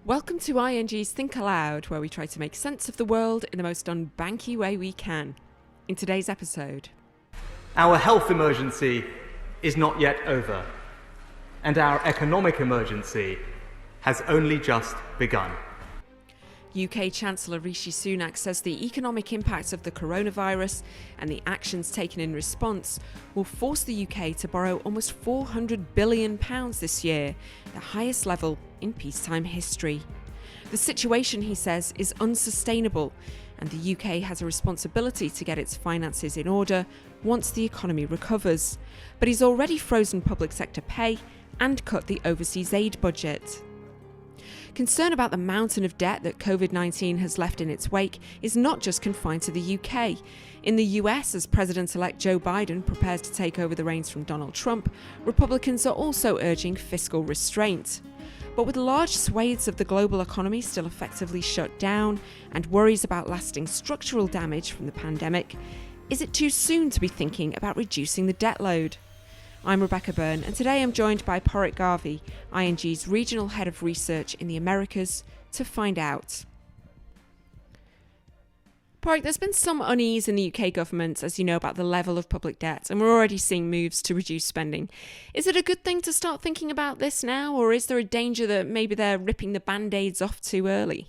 Welcome to ING's Think Aloud, where we try to make sense of the world in the most unbanky way we can. In today's episode, our health emergency is not yet over, and our economic emergency has only just begun. UK Chancellor Rishi Sunak says the economic impacts of the coronavirus and the actions taken in response will force the UK to borrow almost £400 billion this year, the highest level in peacetime history. The situation, he says, is unsustainable, and the UK has a responsibility to get its finances in order once the economy recovers. But he's already frozen public sector pay and cut the overseas aid budget. Concern about the mountain of debt that COVID-19 has left in its wake is not just confined to the UK. In the US, as President-elect Joe Biden prepares to take over the reins from Donald Trump, Republicans are also urging fiscal restraint. But with large swathes of the global economy still effectively shut down and worries about lasting structural damage from the pandemic, is it too soon to be thinking about reducing the debt load? I'm Rebecca Byrne, and today I'm joined by Padhraic Garvey, ING's Regional Head of Research in the Americas, to find out. Padhraic, there's been some unease in the UK government, as you know, about the level of public debt, and we're already seeing moves to reduce spending. Is it a good thing to start thinking about this now, or is there a danger that maybe they're ripping the band-aids off too early?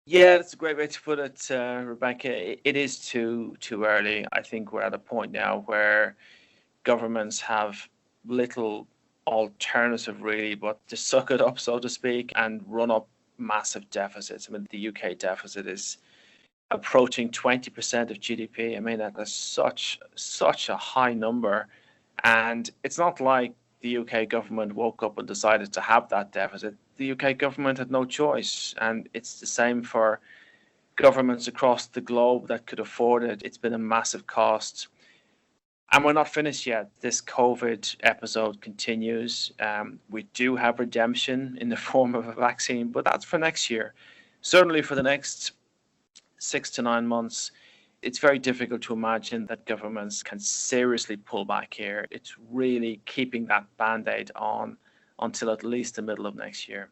Yeah, that's a great way to put it, Rebecca. It is too early. I think we're at a point now where governments have little alternative really but to suck it up, so to speak, and run up massive deficits. I mean, the UK deficit is approaching 20% of GDP. I mean, that is such a high number. And it's not like the UK government woke up and decided to have that deficit. The UK government had no choice. And it's the same for governments across the globe that could afford it. It's been a massive cost. And we're not finished yet. This COVID episode continues. We do have redemption in the form of a vaccine, but that's for next year. Certainly for the next 6 to 9 months, it's very difficult to imagine that governments can seriously pull back here. It's really keeping that band-aid on until at least the middle of next year.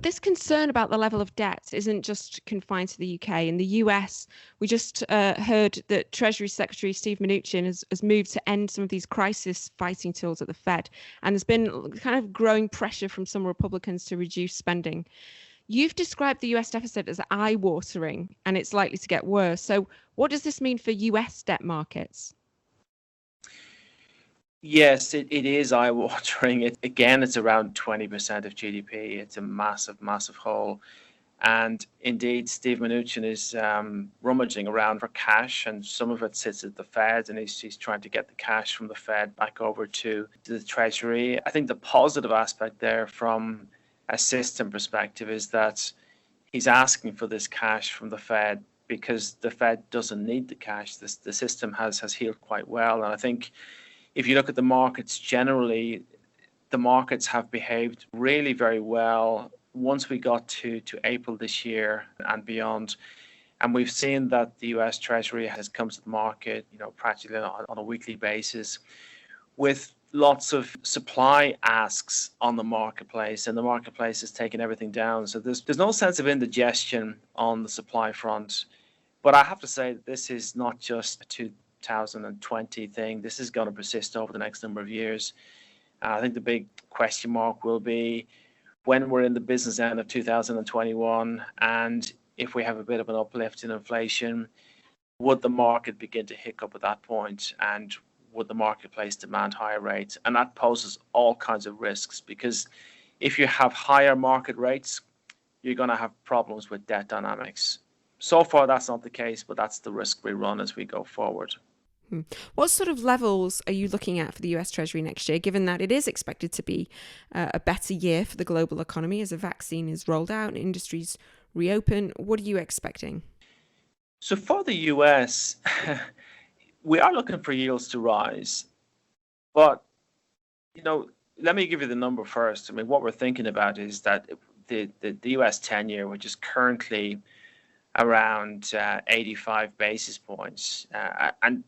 This concern about the level of debt isn't just confined to the UK. In the US, we just heard that Treasury Secretary Steve Mnuchin has moved to end some of these crisis fighting tools at the Fed. And there's been kind of growing pressure from some Republicans to reduce spending. You've described the US deficit as eye-watering, and it's likely to get worse. So what does this mean for US debt markets? Yes, it is eye-watering. It's around 20% of GDP. It's a massive hole. And indeed, Steve Mnuchin is rummaging around for cash, and some of it sits at the Fed, and he's trying to get the cash from the Fed back over to the Treasury. I think the positive aspect there from a system perspective is that he's asking for this cash from the Fed because the Fed doesn't need the cash. The system has healed quite well. And I think if you look at the markets generally, the markets have behaved really very well once we got to April this year and beyond. And we've seen that the US Treasury has come to the market, practically on a weekly basis with lots of supply asks on the marketplace, and the marketplace is taking everything down. So there's no sense of indigestion on the supply front. But I have to say that this is not just a 2020 thing. This is going to persist over the next number of years. I think the big question mark will be when we're in the business end of 2021, and if we have a bit of an uplift in inflation, would the market begin to hiccup at that point, and would the marketplace demand higher rates? And that poses all kinds of risks, because if you have higher market rates, you're going to have problems with debt dynamics. So far, that's not the case, but that's the risk we run as we go forward. What sort of levels are you looking at for the US Treasury next year, given that it is expected to be a better year for the global economy as a vaccine is rolled out and industries reopen? What are you expecting? So for the US, we are looking for yields to rise. But, let me give you the number first. I mean, what we're thinking about is that the US 10-year, which is currently around 85 basis points. And,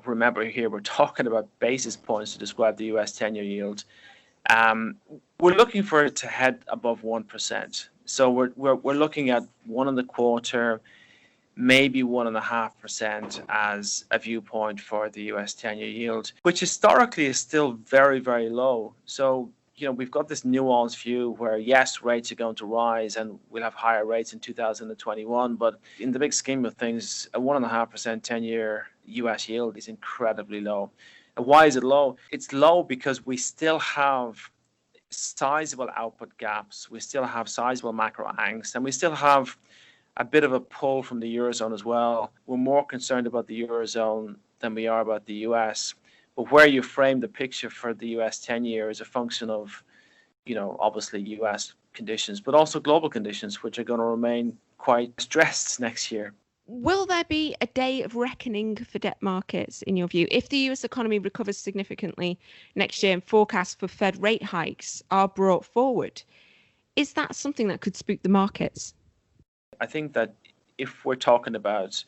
remember here, we're talking about basis points to describe the US 10-year yield. We're looking for it to head above 1%. So we're looking at 1.25%, maybe 1.5% as a viewpoint for the US 10-year yield, which historically is still very, very low. So, we've got this nuanced view where, yes, rates are going to rise and we'll have higher rates in 2021. But in the big scheme of things, a 1.5% 10-year US yield is incredibly low. And why is it low? It's low because we still have sizable output gaps, we still have sizable macro angst, and we still have a bit of a pull from the Eurozone as well. We're more concerned about the Eurozone than we are about the US. But where you frame the picture for the US 10-year is a function of, obviously US conditions, but also global conditions, which are going to remain quite stressed next year. Will there be a day of reckoning for debt markets, in your view? If the US economy recovers significantly next year and forecasts for Fed rate hikes are brought forward, is that something that could spook the markets? I think that if we're talking about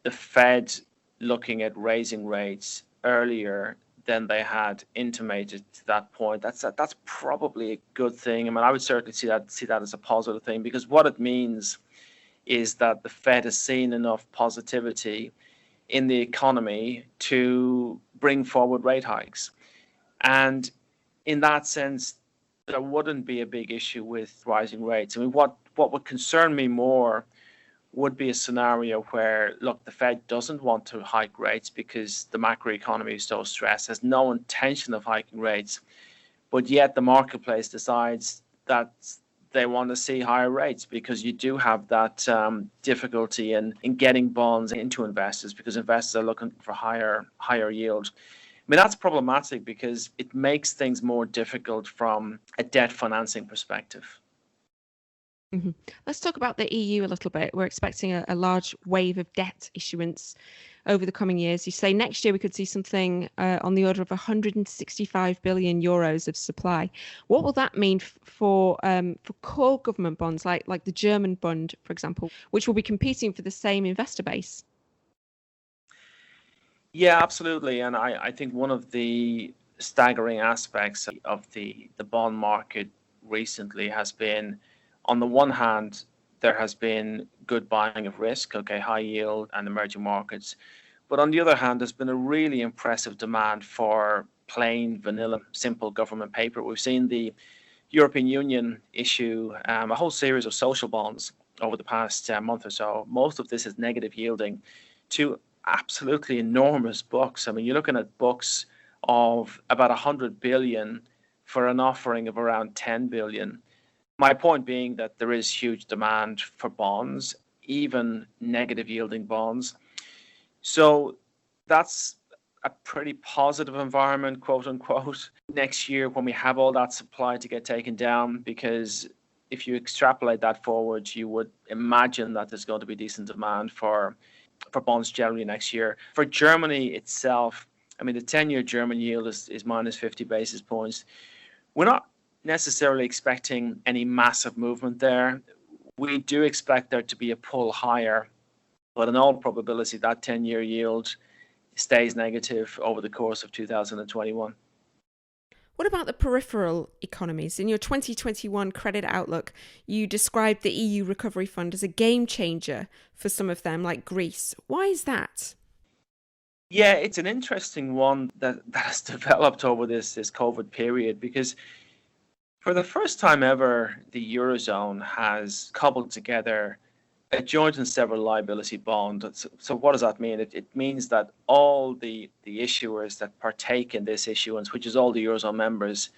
the Fed looking at raising rates earlier than they had intimated to that point, that's probably a good thing. I mean, I would certainly see that as a positive thing, because what it means is that the Fed has seen enough positivity in the economy to bring forward rate hikes. And in that sense, there wouldn't be a big issue with rising rates. I mean, what would concern me more would be a scenario where, look, the Fed doesn't want to hike rates because the macroeconomy is so stressed, has no intention of hiking rates, but yet the marketplace decides that they want to see higher rates, because you do have that difficulty in getting bonds into investors, because investors are looking for higher yield. I mean, that's problematic because it makes things more difficult from a debt financing perspective. Mm-hmm. Let's talk about the EU a little bit. We're expecting a large wave of debt issuance over the coming years. You say next year we could see something on the order of 165 billion euros of supply. What will that mean for core government bonds, like the German bond, for example, which will be competing for the same investor base? Yeah, absolutely. And I think one of the staggering aspects of the bond market recently has been, on the one hand, there has been good buying of risk, okay, high yield and emerging markets. But on the other hand, there's been a really impressive demand for plain, vanilla, simple government paper. We've seen the European Union issue a whole series of social bonds over the past month or so. Most of this is negative yielding to absolutely enormous books. I mean, you're looking at books of about 100 billion for an offering of around 10 billion. My point being that there is huge demand for bonds, even negative yielding bonds. So that's a pretty positive environment, quote unquote, next year when we have all that supply to get taken down, because if you extrapolate that forward, you would imagine that there's going to be decent demand for bonds generally next year. For Germany itself, I mean, the 10-year German yield is minus 50 basis points. We're not necessarily expecting any massive movement there. We do expect there to be a pull higher, but in all probability, that 10-year yield stays negative over the course of 2021. What about the peripheral economies? In your 2021 credit outlook, you described the EU Recovery Fund as a game changer for some of them, like Greece. Why is that? Yeah, it's an interesting one that has developed over this COVID period, because for the first time ever, the Eurozone has cobbled together a joint and several liability bond. So what does that mean? It means that all the issuers that partake in this issuance, which is all the Eurozone members,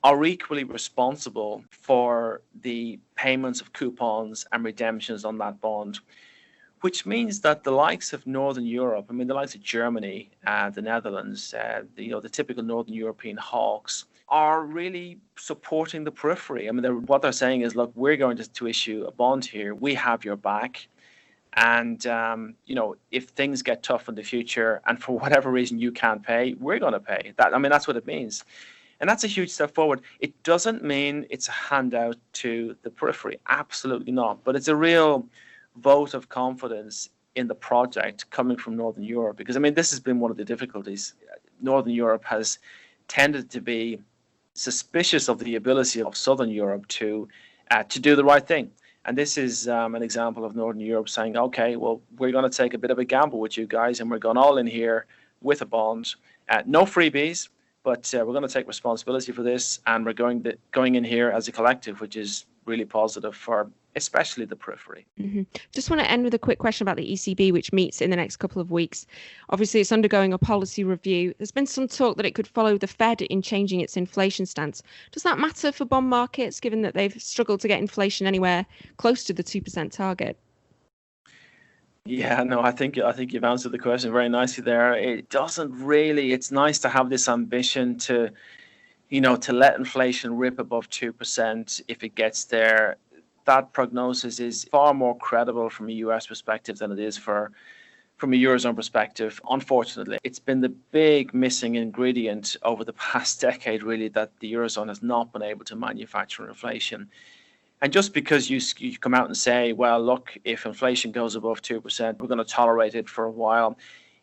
are equally responsible for the payments of coupons and redemptions on that bond, which means that the likes of Northern Europe, I mean, the likes of Germany, the Netherlands, the typical Northern European hawks, are really supporting the periphery. I mean, what they're saying is, look, we're going to issue a bond here. We have your back. And, if things get tough in the future and for whatever reason you can't pay, we're going to pay. That's what it means. And that's a huge step forward. It doesn't mean it's a handout to the periphery. Absolutely not. But it's a real vote of confidence in the project coming from Northern Europe. Because, this has been one of the difficulties. Northern Europe has tended to be suspicious of the ability of Southern Europe to do the right thing. And this is an example of Northern Europe saying, okay, well, we're going to take a bit of a gamble with you guys, and we're going all in here with a bond. No freebies, but we're going to take responsibility for this, and we're going in here as a collective, which is really positive for especially the periphery. Just want to end with a quick question about the ECB, which meets in the next couple of weeks. Obviously, it's undergoing a policy review. There's been some talk that it could follow the Fed in changing its inflation stance. Does that matter for bond markets, given that they've struggled to get inflation anywhere close to the 2% target? Yeah, no, I think you've answered the question very nicely there. It doesn't really. It's nice to have this ambition to let inflation rip above 2% if it gets there. That prognosis is far more credible from a US perspective than it is from a Eurozone perspective. Unfortunately, it's been the big missing ingredient over the past decade, really, that the Eurozone has not been able to manufacture inflation. And just because you come out and say, well, look, if inflation goes above 2%, we're going to tolerate it for a while,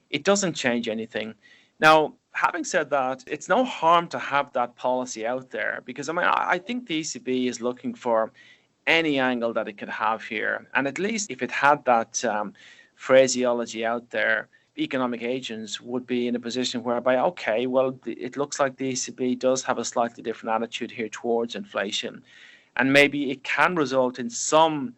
it doesn't change anything. Now, having said that, it's no harm to have that policy out there, because I think the ECB is looking for any angle that it could have here. And at least if it had that phraseology out there, economic agents would be in a position whereby, okay, well, it looks like the ECB does have a slightly different attitude here towards inflation. And maybe it can result in some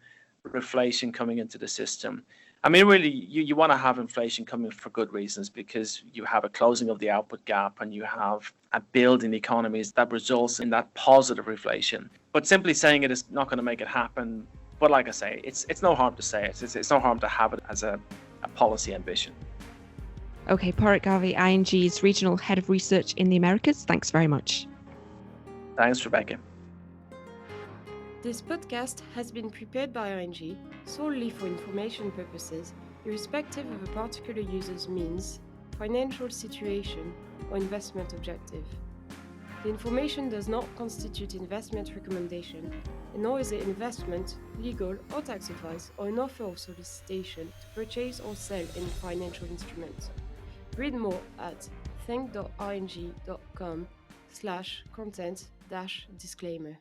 reflation coming into the system. Really, you want to have inflation coming for good reasons, because you have a closing of the output gap and you have a build in economies that results in that positive reflation. But simply saying it is not going to make it happen. But like I say, it's no harm to say it. It's no harm to have it as a policy ambition. Okay, Padhraic Garvey, ING's Regional Head of Research in the Americas. Thanks very much. Thanks, Rebecca. This podcast has been prepared by ING solely for information purposes, irrespective of a particular user's means, financial situation, or investment objective. The information does not constitute investment recommendation, and nor is it investment, legal, or tax advice, or an offer or solicitation to purchase or sell any financial instrument. Read more at think.ing.com/content-disclaimer.